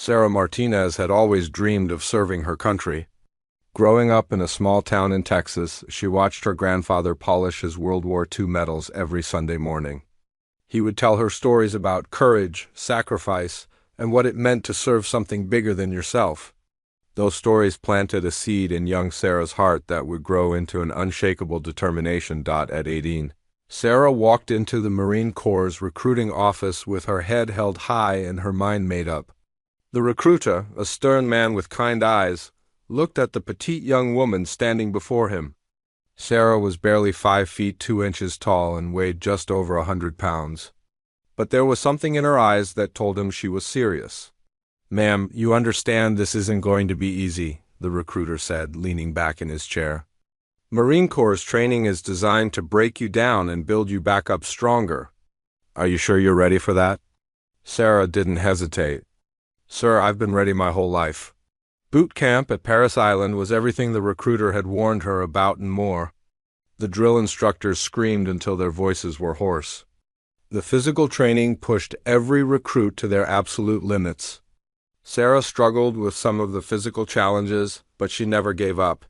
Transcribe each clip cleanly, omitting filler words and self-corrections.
Sarah Martinez had always dreamed of serving her country. Growing up in a small town in Texas, she watched her grandfather polish his World War II medals every Sunday morning. He would tell her stories about courage, sacrifice, and what it meant to serve something bigger than yourself. Those stories planted a seed in young Sarah's heart that would grow into an unshakable determination. At 18, Sarah walked into the Marine Corps' recruiting office with her head held high and her mind made up. The recruiter, a stern man with kind eyes, looked at the petite young woman standing before him. Sarah was barely 5 feet 2 inches tall and weighed just over 100 pounds. But there was something in her eyes that told him she was serious. "Ma'am, you understand this isn't going to be easy," the recruiter said, leaning back in his chair. "Marine Corps training is designed to break you down and build you back up stronger. Are you sure you're ready for that?" Sarah didn't hesitate. "Sir, I've been ready my whole life." Boot camp at Paris Island was everything the recruiter had warned her about and more. The drill instructors screamed until their voices were hoarse. The physical training pushed every recruit to their absolute limits. Sarah struggled with some of the physical challenges, but she never gave up.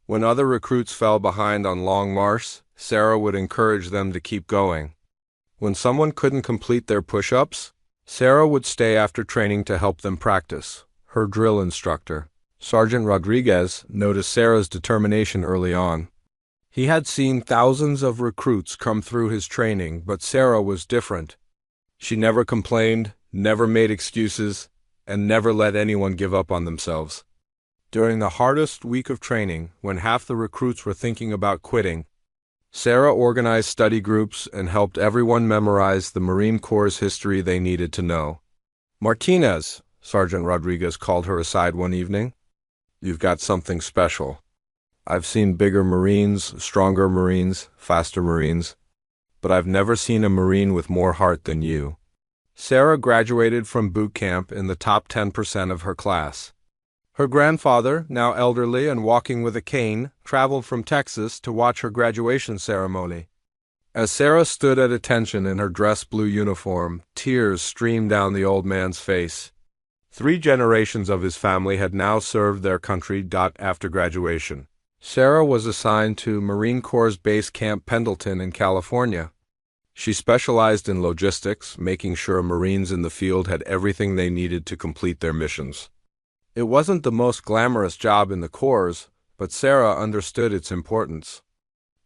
When other recruits fell behind on long marches, Sarah would encourage them to keep going. When someone couldn't complete their push-ups, Sarah would stay after training to help them practice. Her drill instructor, Sergeant Rodriguez, noticed Sarah's determination early on. He had seen thousands of recruits come through his training, but Sarah was different. She never complained, never made excuses, and never let anyone give up on themselves. During the hardest week of training, when half the recruits were thinking about quitting, Sarah organized study groups and helped everyone memorize the Marine Corps' history they needed to know. "Martinez," Sergeant Rodriguez called her aside one evening, "you've got something special. I've seen bigger Marines, stronger Marines, faster Marines, but I've never seen a Marine with more heart than you." Sarah graduated from boot camp in the top 10% of her class. Her grandfather, now elderly and walking with a cane, traveled from Texas to watch her graduation ceremony. As Sarah stood at attention in her dress blue uniform, tears streamed down the old man's face. 3 generations of his family had now served their country. After graduation, Sarah was assigned to Marine Corps Base Camp Pendleton in California. She specialized in logistics, making sure Marines in the field had everything they needed to complete their missions. It wasn't the most glamorous job in the Corps, but Sarah understood its importance.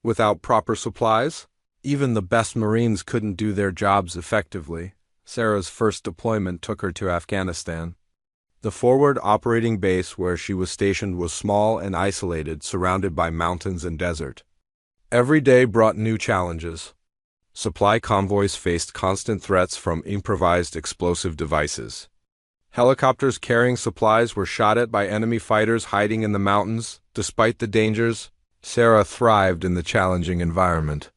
Without proper supplies, even the best Marines couldn't do their jobs effectively. Sarah's first deployment took her to Afghanistan. The forward operating base where she was stationed was small and isolated, surrounded by mountains and desert. Every day brought new challenges. Supply convoys faced constant threats from improvised explosive devices. Helicopters carrying supplies were shot at by enemy fighters hiding in the mountains. Despite the dangers, Sarah thrived in the challenging environment.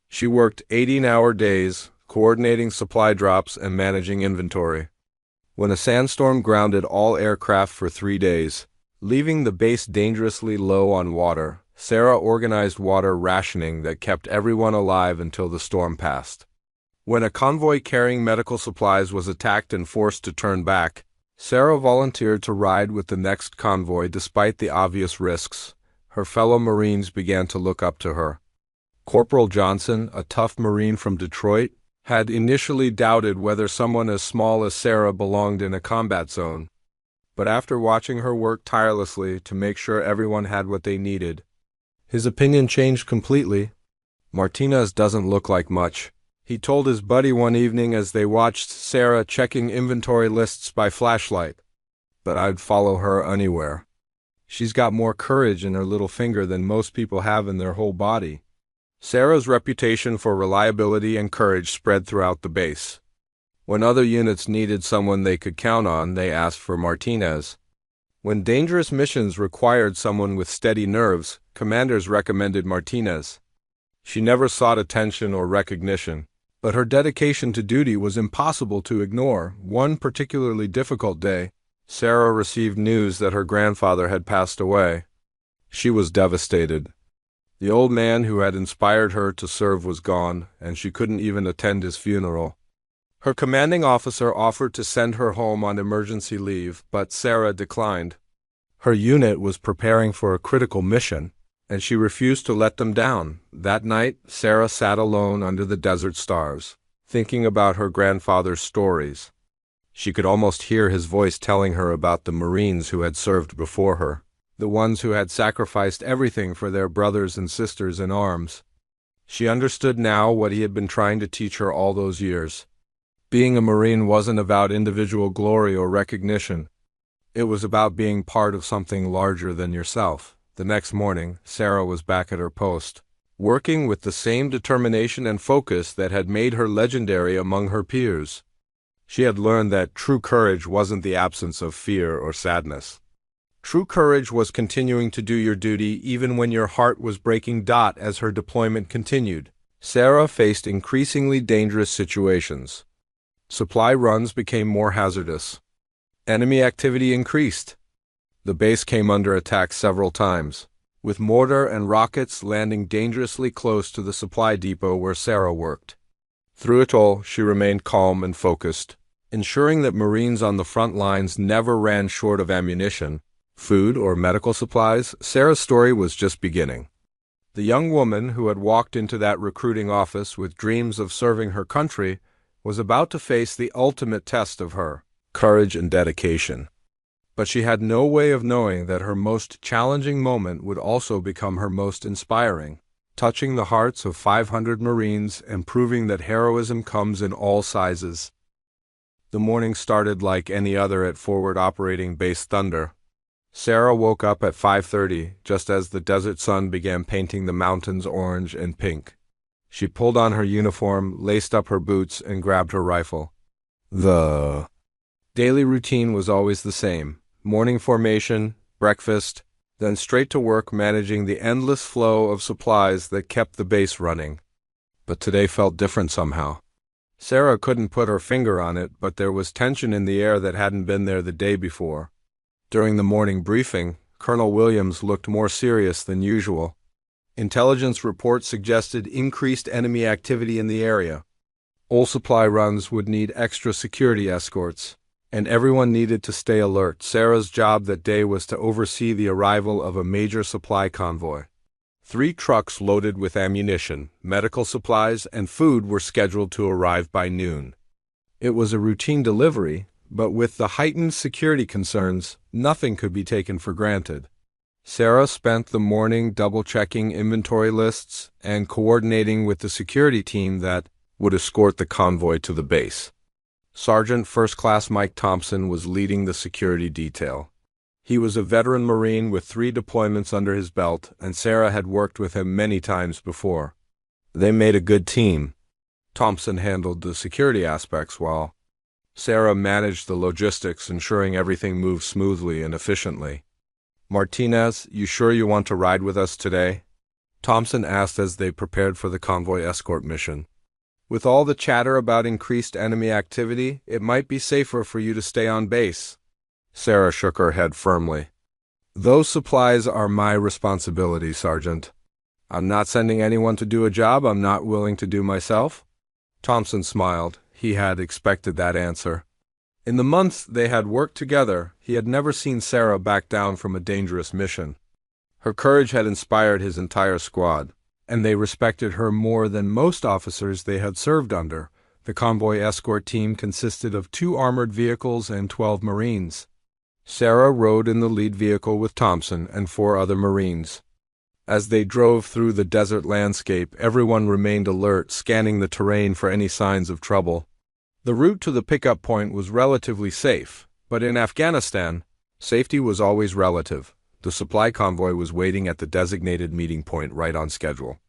She worked 18-hour days, coordinating supply drops and managing inventory. When a sandstorm grounded all aircraft for 3 days, leaving the base dangerously low on water, Sarah organized water rationing that kept everyone alive until the storm passed. When a convoy carrying medical supplies was attacked and forced to turn back, Sarah volunteered to ride with the next convoy despite the obvious risks. Her fellow Marines began to look up to her. Corporal Johnson, a tough Marine from Detroit, had initially doubted whether someone as small as Sarah belonged in a combat zone. But after watching her work tirelessly to make sure everyone had what they needed, his opinion changed completely. "Martinez doesn't look like much," he told his buddy one evening as they watched Sarah checking inventory lists by flashlight. "But I'd follow her anywhere. She's got more courage in her little finger than most people have in their whole body." Sarah's reputation for reliability and courage spread throughout the base. When other units needed someone they could count on, they asked for Martinez. When dangerous missions required someone with steady nerves, commanders recommended Martinez. She never sought attention or recognition, but her dedication to duty was impossible to ignore. One particularly difficult day, Sarah received news that her grandfather had passed away. She was devastated. The old man who had inspired her to serve was gone, and she couldn't even attend his funeral. Her commanding officer offered to send her home on emergency leave, but Sarah declined. Her unit was preparing for a critical mission, and she refused to let them down. That night, Sarah sat alone under the desert stars, thinking about her grandfather's stories. She could almost hear his voice telling her about the Marines who had served before her, the ones who had sacrificed everything for their brothers and sisters in arms. She understood now what he had been trying to teach her all those years. Being a Marine wasn't about individual glory or recognition. It was about being part of something larger than yourself. The next morning, Sarah was back at her post, working with the same determination and focus that had made her legendary among her peers. She had learned that true courage wasn't the absence of fear or sadness. True courage was continuing to do your duty even when your heart was breaking. As her deployment continued, Sarah faced increasingly dangerous situations. Supply runs became more hazardous. Enemy activity increased. The base came under attack several times, with mortar and rockets landing dangerously close to the supply depot where Sarah worked. Through it all, she remained calm and focused, ensuring that Marines on the front lines never ran short of ammunition, food, or medical supplies. Sarah's story was just beginning. The young woman who had walked into that recruiting office with dreams of serving her country was about to face the ultimate test of her courage and dedication. But she had no way of knowing that her most challenging moment would also become her most inspiring, touching the hearts of 500 Marines and proving that heroism comes in all sizes. The morning started like any other at Forward Operating Base Thunder. Sarah woke up at 5:30, just as the desert sun began painting the mountains orange and pink. She pulled on her uniform, laced up her boots, and grabbed her rifle. The daily routine was always the same: morning formation, breakfast, then straight to work managing the endless flow of supplies that kept the base running. But today felt different somehow. Sarah couldn't put her finger on it, but there was tension in the air that hadn't been there the day before. During the morning briefing, Colonel Williams looked more serious than usual. Intelligence reports suggested increased enemy activity in the area. All supply runs would need extra security escorts, and everyone needed to stay alert. Sarah's job that day was to oversee the arrival of a major supply convoy. 3 trucks loaded with ammunition, medical supplies, and food were scheduled to arrive by noon. It was a routine delivery, but with the heightened security concerns, nothing could be taken for granted. Sarah spent the morning double-checking inventory lists and coordinating with the security team that would escort the convoy to the base. Sergeant First Class Mike Thompson was leading the security detail. He was a veteran Marine with 3 deployments under his belt, and Sarah had worked with him many times before. They made a good team. Thompson handled the security aspects while Sarah managed the logistics, ensuring everything moved smoothly and efficiently. "Martinez, you sure you want to ride with us today?" Thompson asked as they prepared for the convoy escort mission. "With all the chatter about increased enemy activity, it might be safer for you to stay on base." Sarah shook her head firmly. "Those supplies are my responsibility, Sergeant. I'm not sending anyone to do a job I'm not willing to do myself." Thompson smiled. He had expected that answer. In the months they had worked together, he had never seen Sarah back down from a dangerous mission. Her courage had inspired his entire squad, and they respected her more than most officers they had served under. The convoy escort team consisted of 2 armored vehicles and 12 Marines. Sarah rode in the lead vehicle with Thompson and 4 other Marines. As they drove through the desert landscape, everyone remained alert, scanning the terrain for any signs of trouble. The route to the pickup point was relatively safe, but in Afghanistan, safety was always relative. The supply convoy was waiting at the designated meeting point right on schedule.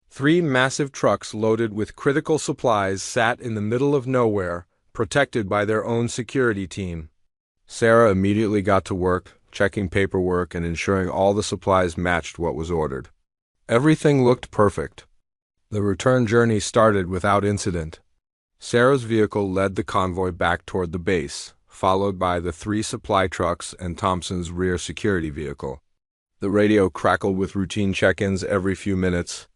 3 massive trucks loaded with critical supplies sat in the middle of nowhere, protected by their own security team. Sarah immediately got to work, checking paperwork and ensuring all the supplies matched what was ordered. Everything looked perfect. The return journey started without incident. Sarah's vehicle led the convoy back toward the base, followed by the 3 supply trucks and Thompson's rear security vehicle. The radio crackled with routine check-ins every few minutes.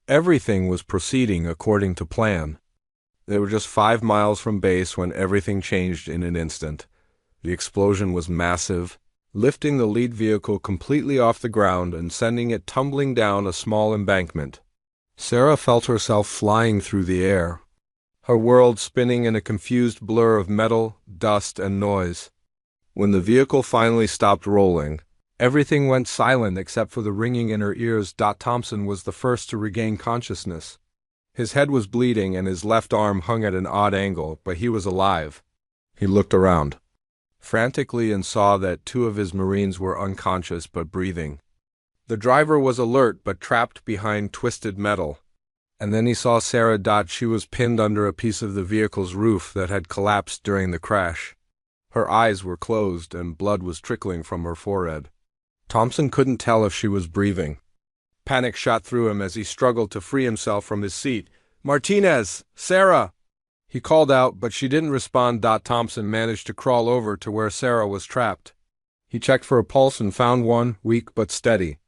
Everything was proceeding according to plan. They were just 5 miles from base when everything changed in an instant. The explosion was massive, lifting the lead vehicle completely off the ground and sending it tumbling down a small embankment. Sarah felt herself flying through the air, her world spinning in a confused blur of metal, dust, and noise. When the vehicle finally stopped rolling, everything went silent except for the ringing in her ears. Thompson was the first to regain consciousness. His head was bleeding and his left arm hung at an odd angle, but he was alive. He looked around frantically and saw that 2 of his Marines were unconscious but breathing. The driver was alert but trapped behind twisted metal. And then he saw Sarah. She was pinned under a piece of the vehicle's roof that had collapsed during the crash. Her eyes were closed and blood was trickling from her forehead. Thompson couldn't tell if she was breathing. Panic shot through him as he struggled to free himself from his seat. "Martinez! Sarah!" He called out, but she didn't respond. Thompson managed to crawl over to where Sarah was trapped. He checked for a pulse and found one, weak but steady.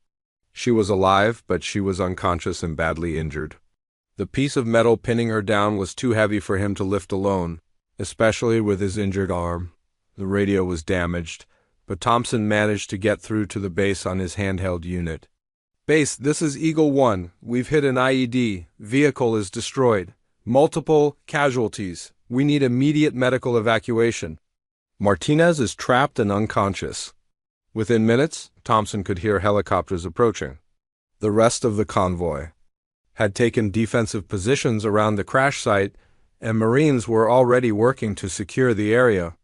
She was alive, but she was unconscious and badly injured. The piece of metal pinning her down was too heavy for him to lift alone, especially with his injured arm. The radio was damaged, but Thompson managed to get through to the base on his handheld unit. "Base, this is Eagle 1. We've hit an IED. Vehicle is destroyed. Multiple casualties. We need immediate medical evacuation. Martinez is trapped and unconscious." Within minutes, Thompson could hear helicopters approaching. The rest of the convoy had taken defensive positions around the crash site, and Marines were already working to secure the area.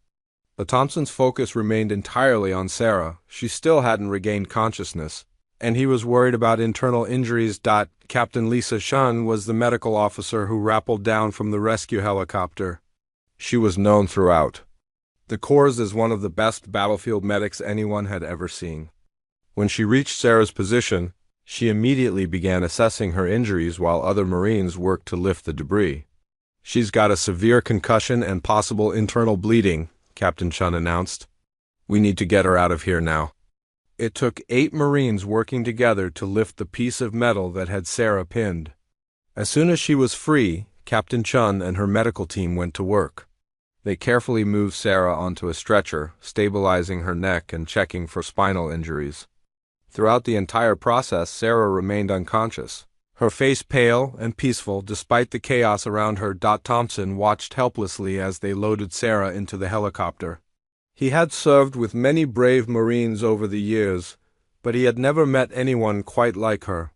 But Thompson's focus remained entirely on Sarah. She still hadn't regained consciousness, and he was worried about internal injuries. Captain Lisa Shun was the medical officer who rappelled down from the rescue helicopter. She was known throughout the Corps as one of the best battlefield medics anyone had ever seen. When she reached Sarah's position, she immediately began assessing her injuries while other Marines worked to lift the debris. "She's got a severe concussion and possible internal bleeding," Captain Chun announced. "We need to get her out of here now." It took 8 Marines working together to lift the piece of metal that had Sarah pinned. As soon as she was free, Captain Chun and her medical team went to work. They carefully moved Sarah onto a stretcher, stabilizing her neck and checking for spinal injuries. Throughout the entire process, Sarah remained unconscious, her face pale and peaceful despite the chaos around her. Thompson watched helplessly as they loaded Sarah into the helicopter. He had served with many brave Marines over the years, but he had never met anyone quite like her.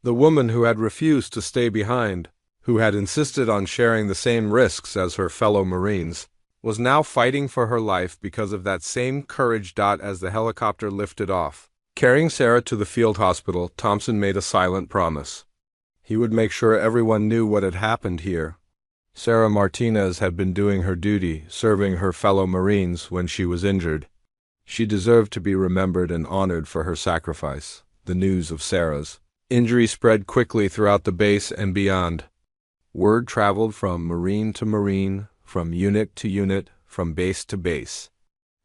The woman who had refused to stay behind, who had insisted on sharing the same risks as her fellow Marines, was now fighting for her life because of that same courage. As the helicopter lifted off, carrying Sarah to the field hospital, Thompson made a silent promise. He would make sure everyone knew what had happened here. Sarah Martinez had been doing her duty, serving her fellow Marines when she was injured. She deserved to be remembered and honored for her sacrifice. The news of Sarah's injury spread quickly throughout the base and beyond. Word traveled from Marine to Marine, from unit to unit, from base to base.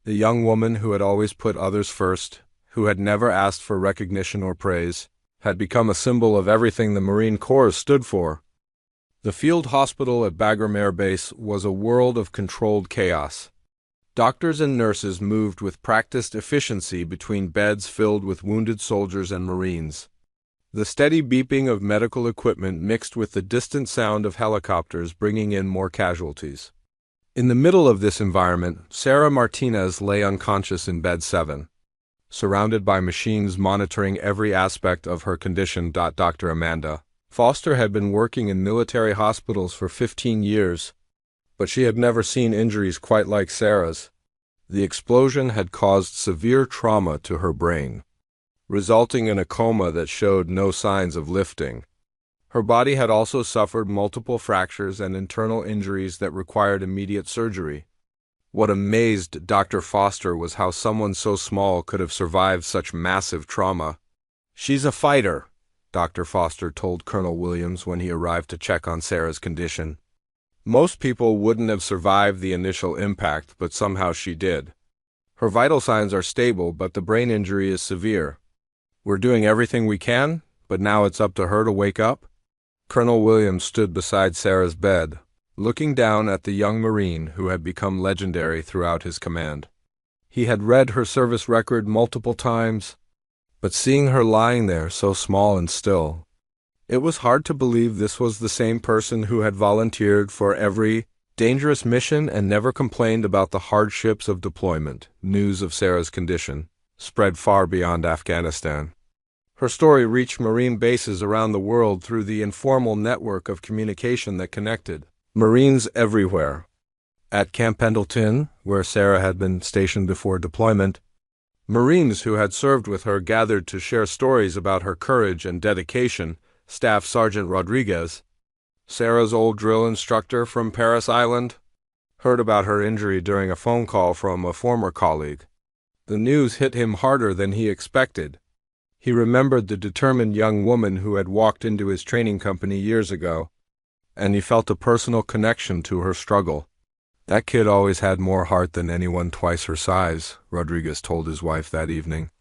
The young woman who had always put others first, who had never asked for recognition or praise, had become a symbol of everything the Marine Corps stood for. The field hospital at Bagram Air Base was a world of controlled chaos. Doctors and nurses moved with practiced efficiency between beds filled with wounded soldiers and Marines. The steady beeping of medical equipment mixed with the distant sound of helicopters bringing in more casualties. In the middle of this environment, Sarah Martinez lay unconscious in bed 7. Surrounded by machines monitoring every aspect of her condition. Dr. Amanda Foster had been working in military hospitals for 15 years, but she had never seen injuries quite like Sarah's. The explosion had caused severe trauma to her brain, resulting in a coma that showed no signs of lifting. Her body had also suffered multiple fractures and internal injuries that required immediate surgery. What amazed Dr. Foster was how someone so small could have survived such massive trauma. "She's a fighter," Dr. Foster told Colonel Williams when he arrived to check on Sarah's condition. "Most people wouldn't have survived the initial impact, but somehow she did. Her vital signs are stable, but the brain injury is severe. We're doing everything we can, but now it's up to her to wake up." Colonel Williams stood beside Sarah's bed, looking down at the young Marine who had become legendary throughout his command. He had read her service record multiple times, but seeing her lying there so small and still, it was hard to believe this was the same person who had volunteered for every dangerous mission and never complained about the hardships of deployment. News of Sarah's condition spread far beyond Afghanistan. Her story reached Marine bases around the world through the informal network of communication that connected Marines everywhere. At Camp Pendleton, where Sarah had been stationed before deployment, Marines who had served with her gathered to share stories about her courage and dedication. Staff Sergeant Rodriguez, Sarah's old drill instructor from Paris Island, heard about her injury during a phone call from a former colleague. The news hit him harder than he expected. He remembered the determined young woman who had walked into his training company years ago, and he felt a personal connection to her struggle. That kid always had more heart than anyone twice her size, Rodriguez told his wife that evening.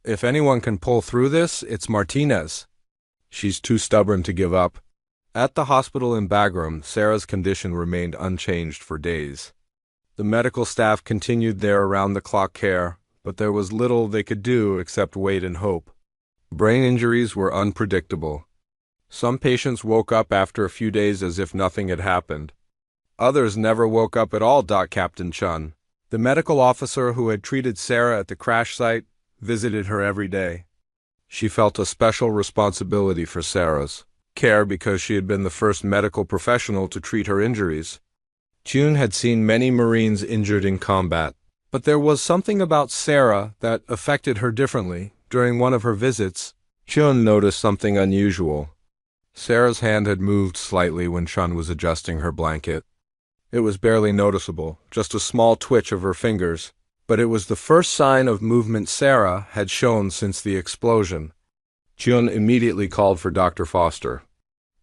If anyone can pull through this, it's Martinez. She's too stubborn to give up. At the hospital in Bagram, Sarah's condition remained unchanged for days. The medical staff continued their around-the-clock care, but there was little they could do except wait and hope. Brain injuries were unpredictable. Some patients woke up after a few days as if nothing had happened. Others never woke up at all. Captain Chun, the medical officer who had treated Sarah at the crash site, visited her every day. She felt a special responsibility for Sarah's care because she had been the first medical professional to treat her injuries. Chun had seen many Marines injured in combat, but there was something about Sarah that affected her differently. During one of her visits, Chun noticed something unusual. Sarah's hand had moved slightly when Chun was adjusting her blanket. It was barely noticeable, just a small twitch of her fingers, but it was the first sign of movement Sarah had shown since the explosion. Chun immediately called for Dr. Foster.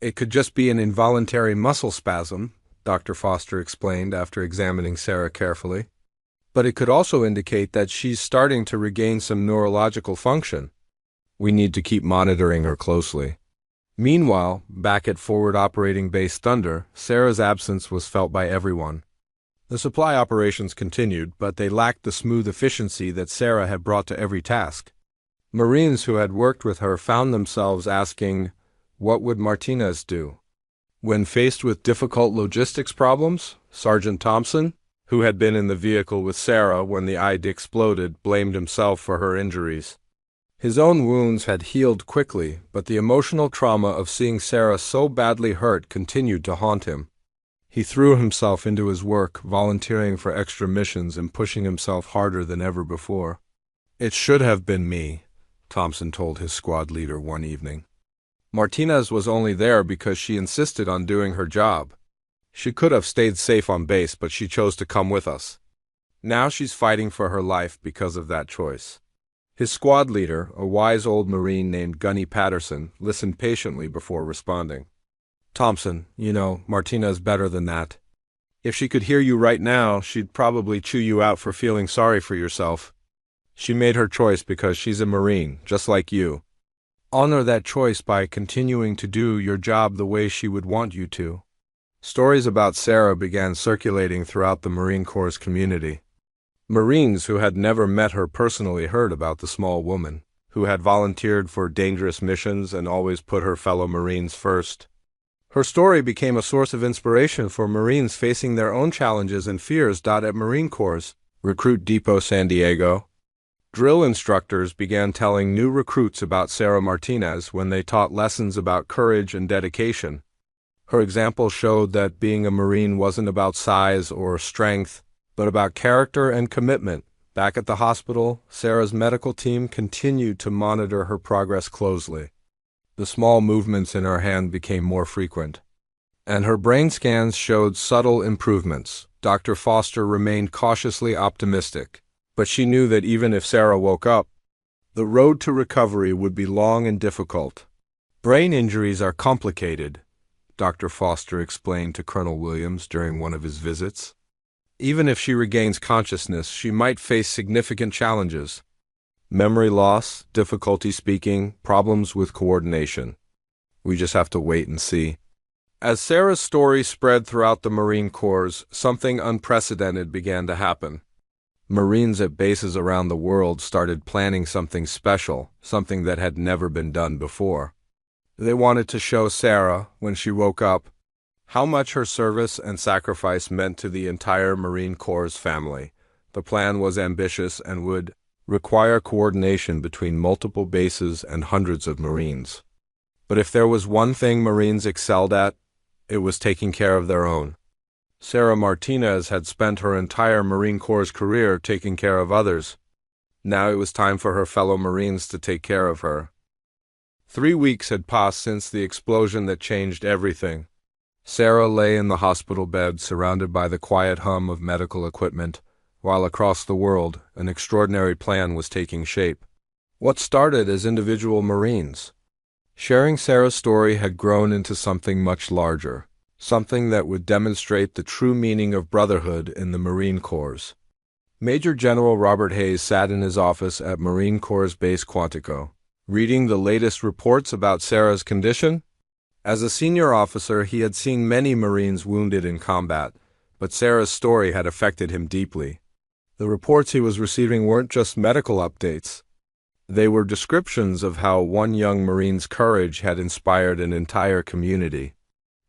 It could just be an involuntary muscle spasm, Dr. Foster explained after examining Sarah carefully. But it could also indicate that she's starting to regain some neurological function. We need to keep monitoring her closely. Meanwhile, back at Forward Operating Base Thunder, Sarah's absence was felt by everyone. The supply operations continued, but they lacked the smooth efficiency that Sarah had brought to every task. Marines who had worked with her found themselves asking, what would Martinez do? When faced with difficult logistics problems, Sergeant Thompson, who had been in the vehicle with Sarah when the ID exploded, blamed himself for her injuries. His own wounds had healed quickly, but the emotional trauma of seeing Sarah so badly hurt continued to haunt him. He threw himself into his work, volunteering for extra missions and pushing himself harder than ever before. It should have been me, Thompson told his squad leader one evening. Martinez was only there because she insisted on doing her job. She could have stayed safe on base, but she chose to come with us. Now she's fighting for her life because of that choice. His squad leader, a wise old Marine named Gunny Patterson, listened patiently before responding. Thompson, Martinez better than that. If she could hear you right now, she'd probably chew you out for feeling sorry for yourself. She made her choice because she's a Marine, just like you. Honor that choice by continuing to do your job the way she would want you to. Stories about Sarah began circulating throughout the Marine Corps community. Marines who had never met her personally heard about the small woman, who had volunteered for dangerous missions and always put her fellow Marines first. Her story became a source of inspiration for Marines facing their own challenges and fears. At Marine Corps Recruit Depot San Diego, drill instructors began telling new recruits about Sarah Martinez when they taught lessons about courage and dedication. Her example showed that being a Marine wasn't about size or strength, but about character and commitment. Back at the hospital, Sarah's medical team continued to monitor her progress closely. The small movements in her hand became more frequent, and her brain scans showed subtle improvements. Dr. Foster remained cautiously optimistic, but she knew that even if Sarah woke up, the road to recovery would be long and difficult. Brain injuries are complicated, Dr. Foster explained to Colonel Williams during one of his visits. Even if she regains consciousness, she might face significant challenges. Memory loss, difficulty speaking, problems with coordination. We just have to wait and see. As Sarah's story spread throughout the Marine Corps, something unprecedented began to happen. Marines at bases around the world started planning something special, something that had never been done before. They wanted to show Sarah, when she woke up, how much her service and sacrifice meant to the entire Marine Corps family. The plan was ambitious and would require coordination between multiple bases and hundreds of Marines. But if there was one thing Marines excelled at, it was taking care of their own. Sarah Martinez had spent her entire Marine Corps career taking care of others. Now it was time for her fellow Marines to take care of her. 3 weeks had passed since the explosion that changed everything. Sarah lay in the hospital bed surrounded by the quiet hum of medical equipment, while across the world an extraordinary plan was taking shape. What started as individual Marines, sharing Sarah's story had grown into something much larger. Something that would demonstrate the true meaning of brotherhood in the Marine Corps. Major General Robert Hayes sat in his office at Marine Corps Base Quantico, reading the latest reports about Sarah's condition. As a senior officer, he had seen many Marines wounded in combat, but Sarah's story had affected him deeply. The reports he was receiving weren't just medical updates. They were descriptions of how one young Marine's courage had inspired an entire community.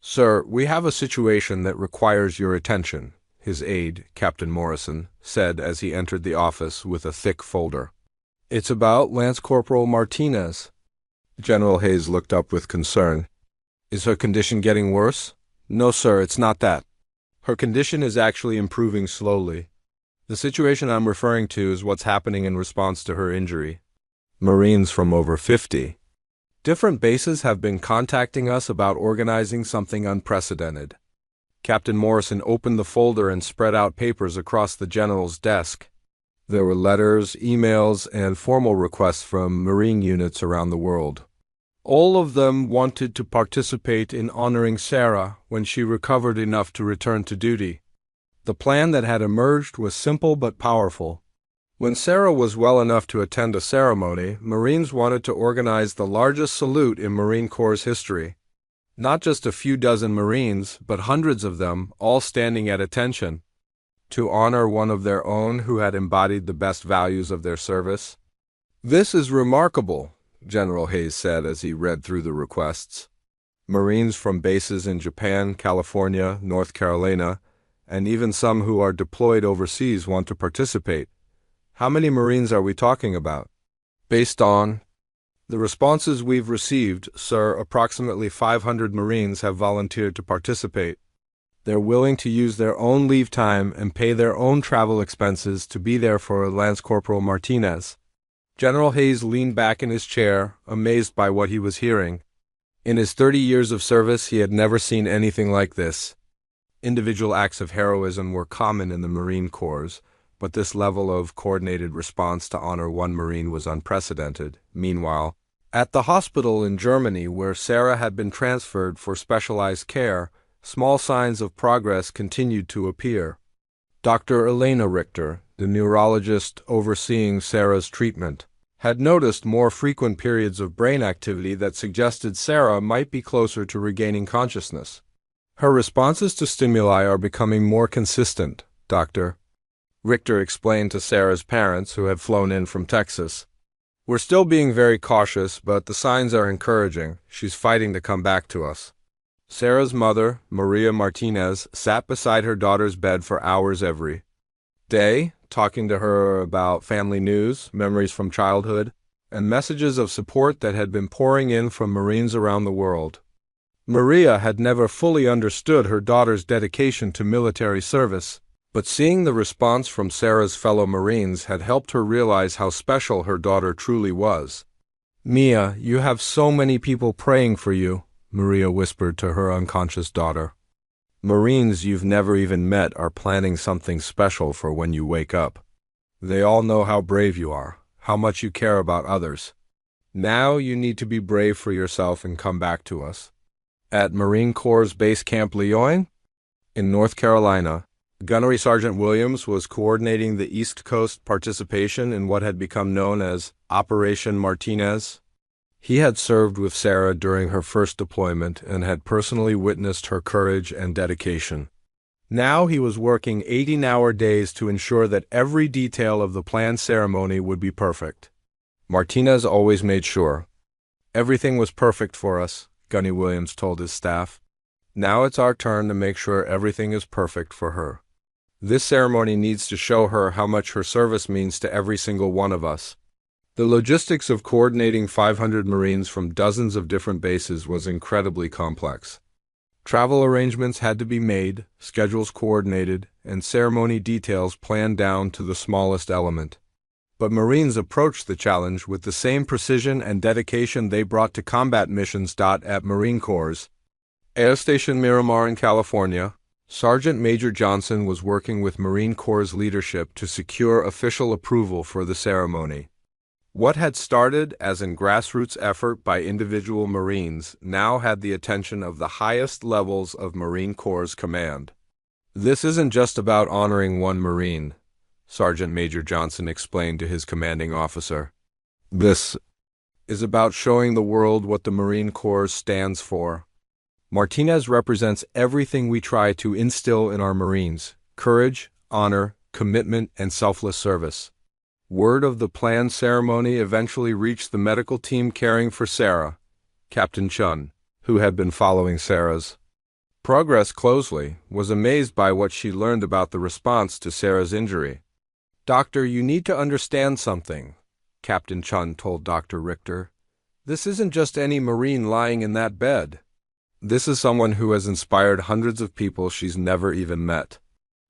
"Sir, we have a situation that requires your attention," his aide, Captain Morrison, said as he entered the office with a thick folder. "It's about Lance Corporal Martinez." General Hayes looked up with concern. "Is her condition getting worse?" "No, sir, it's not that. Her condition is actually improving slowly. The situation I'm referring to is what's happening in response to her injury. Marines from over 50 different bases have been contacting us about organizing something unprecedented." Captain Morrison opened the folder and spread out papers across the general's desk. There were letters, emails, and formal requests from Marine units around the world. All of them wanted to participate in honoring Sarah when she recovered enough to return to duty. The plan that had emerged was simple but powerful. When Sarah was well enough to attend a ceremony, Marines wanted to organize the largest salute in Marine Corps history. Not just a few dozen Marines, but hundreds of them, all standing at attention, to honor one of their own who had embodied the best values of their service. "This is remarkable," General Hayes said as he read through the requests. Marines from bases in Japan, California, North Carolina, and even some who are deployed overseas want to participate. How many Marines are we talking about? Based on the responses we've received, sir, approximately 500 Marines have volunteered to participate. They're willing to use their own leave time and pay their own travel expenses to be there for Lance Corporal Martinez. General Hayes leaned back in his chair, amazed by what he was hearing. In his 30 years of service, he had never seen anything like this. Individual acts of heroism were common in the Marine Corps, but this level of coordinated response to honor one Marine was unprecedented. Meanwhile, at the hospital in Germany where Sarah had been transferred for specialized care, small signs of progress continued to appear. Dr. Elena Richter, the neurologist overseeing Sarah's treatment, had noticed more frequent periods of brain activity that suggested Sarah might be closer to regaining consciousness. "Her responses to stimuli are becoming more consistent, Doctor," Richter explained to Sarah's parents, who had flown in from Texas. "We're still being very cautious, but the signs are encouraging. She's fighting to come back to us." Sarah's mother, Maria Martinez, sat beside her daughter's bed for hours every day, talking to her about family news, memories from childhood, and messages of support that had been pouring in from Marines around the world. Maria had never fully understood her daughter's dedication to military service, but seeing the response from Sarah's fellow Marines had helped her realize how special her daughter truly was. "Mia, you have so many people praying for you," Maria whispered to her unconscious daughter. "Marines you've never even met are planning something special for when you wake up. They all know how brave you are, how much you care about others. Now you need to be brave for yourself and come back to us." At Marine Corps Base Camp Lejeune, in North Carolina, Gunnery Sergeant Williams was coordinating the East Coast participation in what had become known as Operation Martinez. He had served with Sarah during her first deployment and had personally witnessed her courage and dedication. Now he was working 18-hour days to ensure that every detail of the planned ceremony would be perfect. Martinez always made sure. Everything was perfect for us, Gunny Williams told his staff. Now it's our turn to make sure everything is perfect for her. This ceremony needs to show her how much her service means to every single one of us. The logistics of coordinating 500 Marines from dozens of different bases was incredibly complex. Travel arrangements had to be made, schedules coordinated, and ceremony details planned down to the smallest element. But Marines approached the challenge with the same precision and dedication they brought to combat missions. At Marine Corps' Air Station Miramar in California, Sergeant Major Johnson was working with Marine Corps leadership to secure official approval for the ceremony. What had started as a grassroots effort by individual Marines now had the attention of the highest levels of Marine Corps command. This isn't just about honoring one Marine, Sergeant Major Johnson explained to his commanding officer. This is about showing the world what the Marine Corps stands for. Martinez represents everything we try to instill in our Marines: courage, honor, commitment, and selfless service. Word of the planned ceremony eventually reached the medical team caring for Sarah, Captain Chun, who had been following Sarah's progress closely, was amazed by what she learned about the response to Sarah's injury. "Doctor, you need to understand something," Captain Chun told Dr. Richter. "This isn't just any Marine lying in that bed. This is someone who has inspired hundreds of people she's never even met.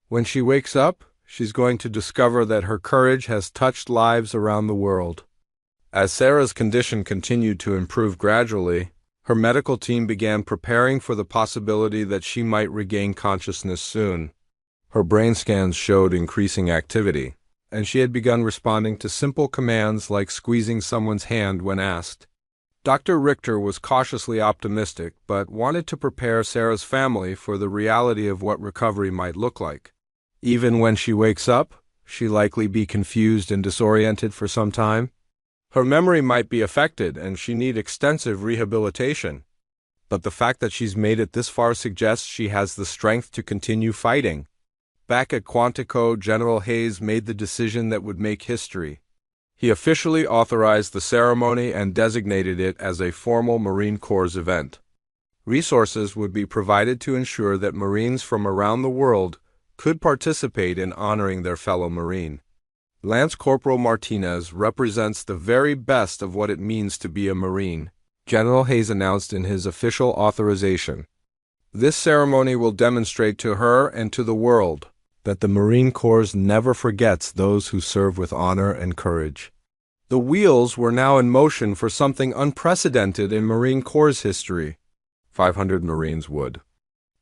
When she wakes up, she's going to discover that her courage has touched lives around the world." As Sarah's condition continued to improve gradually, her medical team began preparing for the possibility that she might regain consciousness soon. Her brain scans showed increasing activity, and she had begun responding to simple commands like squeezing someone's hand when asked. Dr. Richter was cautiously optimistic, but wanted to prepare Sarah's family for the reality of what recovery might look like. Even when she wakes up, she'll likely be confused and disoriented for some time. Her memory might be affected, and she need extensive rehabilitation. But the fact that she's made it this far suggests she has the strength to continue fighting. Back at Quantico, General Hayes made the decision that would make history. He officially authorized the ceremony and designated it as a formal Marine Corps event. Resources would be provided to ensure that Marines from around the world could participate in honoring their fellow Marine. Lance Corporal Martinez represents the very best of what it means to be a Marine, General Hayes announced in his official authorization. This ceremony will demonstrate to her and to the world that the Marine Corps never forgets those who serve with honor and courage. The wheels were now in motion for something unprecedented in Marine Corps history. 500 Marines would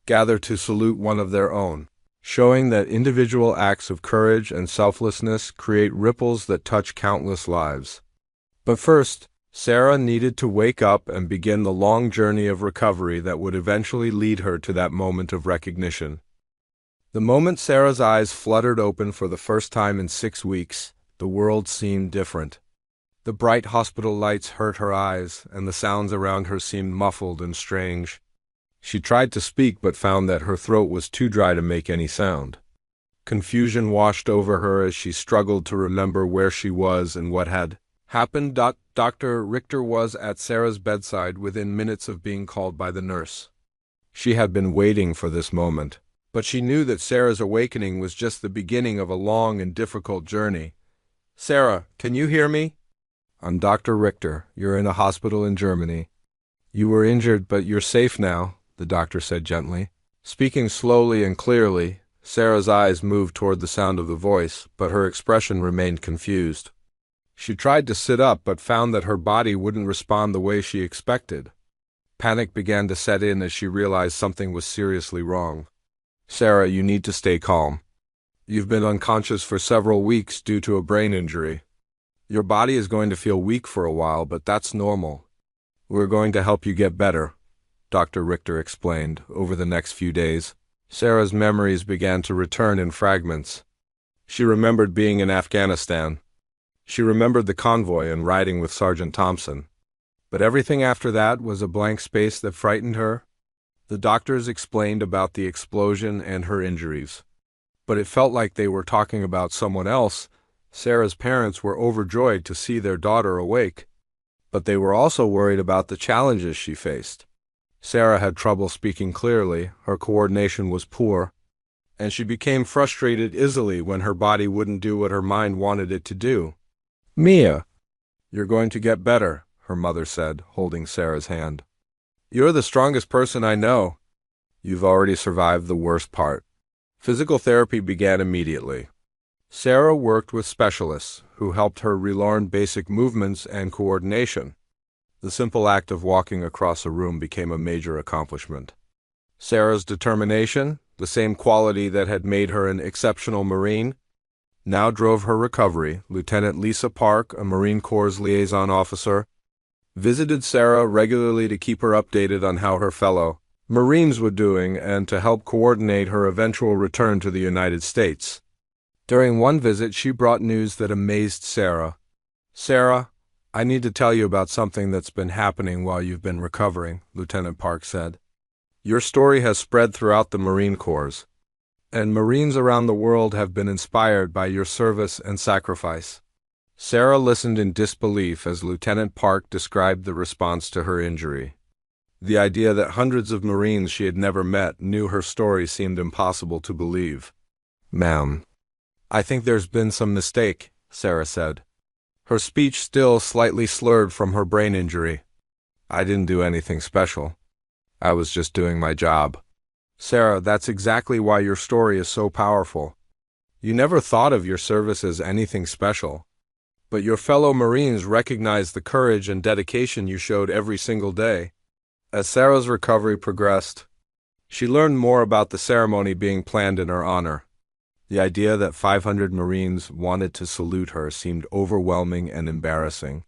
gather to salute one of their own, showing that individual acts of courage and selflessness create ripples that touch countless lives. But first, Sarah needed to wake up and begin the long journey of recovery that would eventually lead her to that moment of recognition. The moment Sarah's eyes fluttered open for the first time in 6 weeks, the world seemed different. The bright hospital lights hurt her eyes, and the sounds around her seemed muffled and strange. She tried to speak but found that her throat was too dry to make any sound. Confusion washed over her as she struggled to remember where she was and what had happened. Dr. Richter was at Sarah's bedside within minutes of being called by the nurse. She had been waiting for this moment, but she knew that Sarah's awakening was just the beginning of a long and difficult journey. "Sarah, can you hear me?" "I'm Dr. Richter. You're in a hospital in Germany. You were injured, but you're safe now," the doctor said gently. Speaking slowly and clearly, Sarah's eyes moved toward the sound of the voice, but her expression remained confused. She tried to sit up but found that her body wouldn't respond the way she expected. Panic began to set in as she realized something was seriously wrong. "Sarah, you need to stay calm. You've been unconscious for several weeks due to a brain injury. Your body is going to feel weak for a while, but that's normal. We're going to help you get better," Dr. Richter explained. Over the next few days, Sarah's memories began to return in fragments. She remembered being in Afghanistan. She remembered the convoy and riding with Sergeant Thompson. But everything after that was a blank space that frightened her. The doctors explained about the explosion and her injuries, but it felt like they were talking about someone else. Sarah's parents were overjoyed to see their daughter awake, but they were also worried about the challenges she faced. Sarah had trouble speaking clearly, her coordination was poor, and she became frustrated easily when her body wouldn't do what her mind wanted it to do. "Mia, you're going to get better," her mother said, holding Sarah's hand. "You're the strongest person I know. You've already survived the worst part." Physical therapy began immediately. Sarah worked with specialists who helped her relearn basic movements and coordination. The simple act of walking across a room became a major accomplishment. Sarah's determination, the same quality that had made her an exceptional Marine, now drove her recovery. Lieutenant Lisa Park, a Marine Corps liaison officer, visited Sarah regularly to keep her updated on how her fellow Marines were doing and to help coordinate her eventual return to the United States. During one visit, she brought news that amazed Sarah. "Sarah, I need to tell you about something that's been happening while you've been recovering," Lieutenant Park said. "Your story has spread throughout the Marine Corps, and Marines around the world have been inspired by your service and sacrifice." Sarah listened in disbelief as Lieutenant Park described the response to her injury. The idea that hundreds of Marines she had never met knew her story seemed impossible to believe. "Ma'am, I think there's been some mistake," Sarah said, her speech still slightly slurred from her brain injury. "I didn't do anything special. I was just doing my job." "Sarah, that's exactly why your story is so powerful. You never thought of your service as anything special, but your fellow Marines recognize the courage and dedication you showed every single day." As Sarah's recovery progressed, she learned more about the ceremony being planned in her honor. The idea that 500 Marines wanted to salute her seemed overwhelming and embarrassing.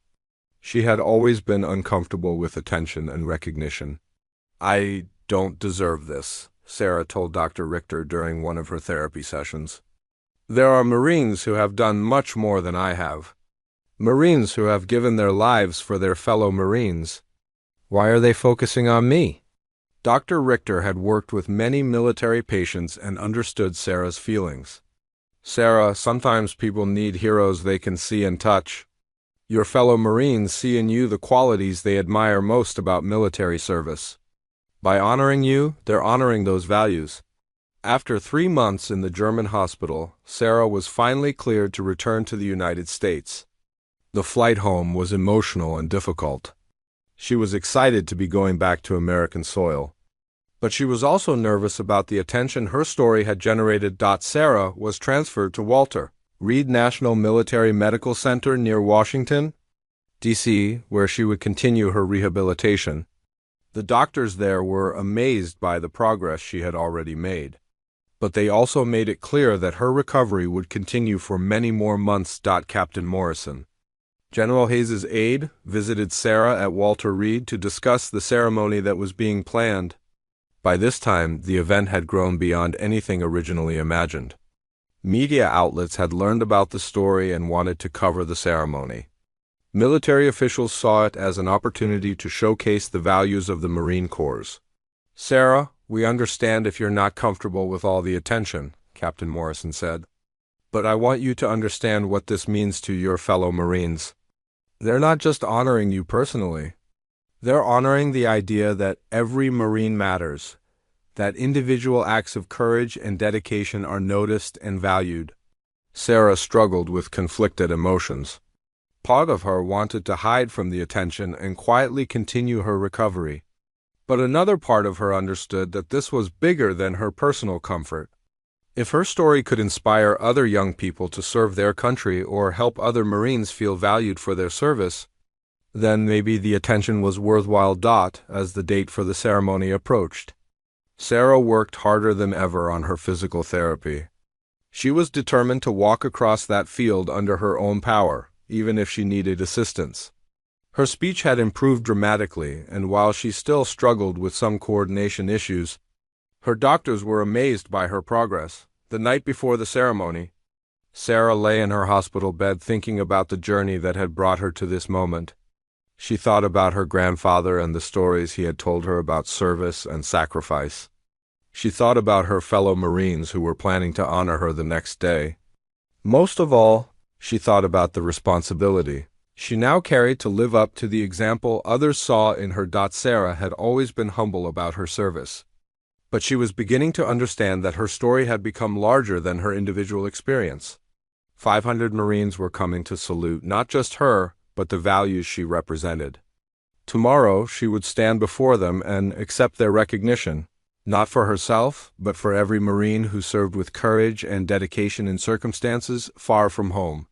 She had always been uncomfortable with attention and recognition. "I don't deserve this," Sarah told Dr. Richter during one of her therapy sessions. "There are Marines who have done much more than I have. Marines who have given their lives for their fellow Marines. Why are they focusing on me?" Dr. Richter had worked with many military patients and understood Sarah's feelings. "Sarah, sometimes people need heroes they can see and touch. Your fellow Marines see in you the qualities they admire most about military service. By honoring you, they're honoring those values." After 3 months in the German hospital, Sarah was finally cleared to return to the United States. The flight home was emotional and difficult. She was excited to be going back to American soil, but she was also nervous about the attention her story had generated. Sarah was transferred to Walter Reed National Military Medical Center near Washington, D.C., where she would continue her rehabilitation. The doctors there were amazed by the progress she had already made, but they also made it clear that her recovery would continue for many more months. Captain Morrison, General Hayes's aide, visited Sarah at Walter Reed to discuss the ceremony that was being planned. By this time, the event had grown beyond anything originally imagined. Media outlets had learned about the story and wanted to cover the ceremony. Military officials saw it as an opportunity to showcase the values of the Marine Corps. "Sarah, we understand if you're not comfortable with all the attention," Captain Morrison said. "But I want you to understand what this means to your fellow Marines. They're not just honoring you personally. They're honoring the idea that every Marine matters, that individual acts of courage and dedication are noticed and valued." Sarah struggled with conflicted emotions. Part of her wanted to hide from the attention and quietly continue her recovery, but another part of her understood that this was bigger than her personal comfort. If her story could inspire other young people to serve their country or help other Marines feel valued for their service, then maybe the attention was worthwhile. As the date for the ceremony approached, Sarah worked harder than ever on her physical therapy. She was determined to walk across that field under her own power, even if she needed assistance. Her speech had improved dramatically, and while she still struggled with some coordination issues, her doctors were amazed by her progress. The night before the ceremony, Sarah lay in her hospital bed thinking about the journey that had brought her to this moment. She thought about her grandfather and the stories he had told her about service and sacrifice. She thought about her fellow Marines who were planning to honor her the next day. Most of all, she thought about the responsibility she now carried to live up to the example others saw in her. Sarah had always been humble about her service, but she was beginning to understand that her story had become larger than her individual experience. 500 Marines were coming to salute not just her, but the values she represented. Tomorrow she would stand before them and accept their recognition, not for herself, but for every Marine who served with courage and dedication in circumstances far from home.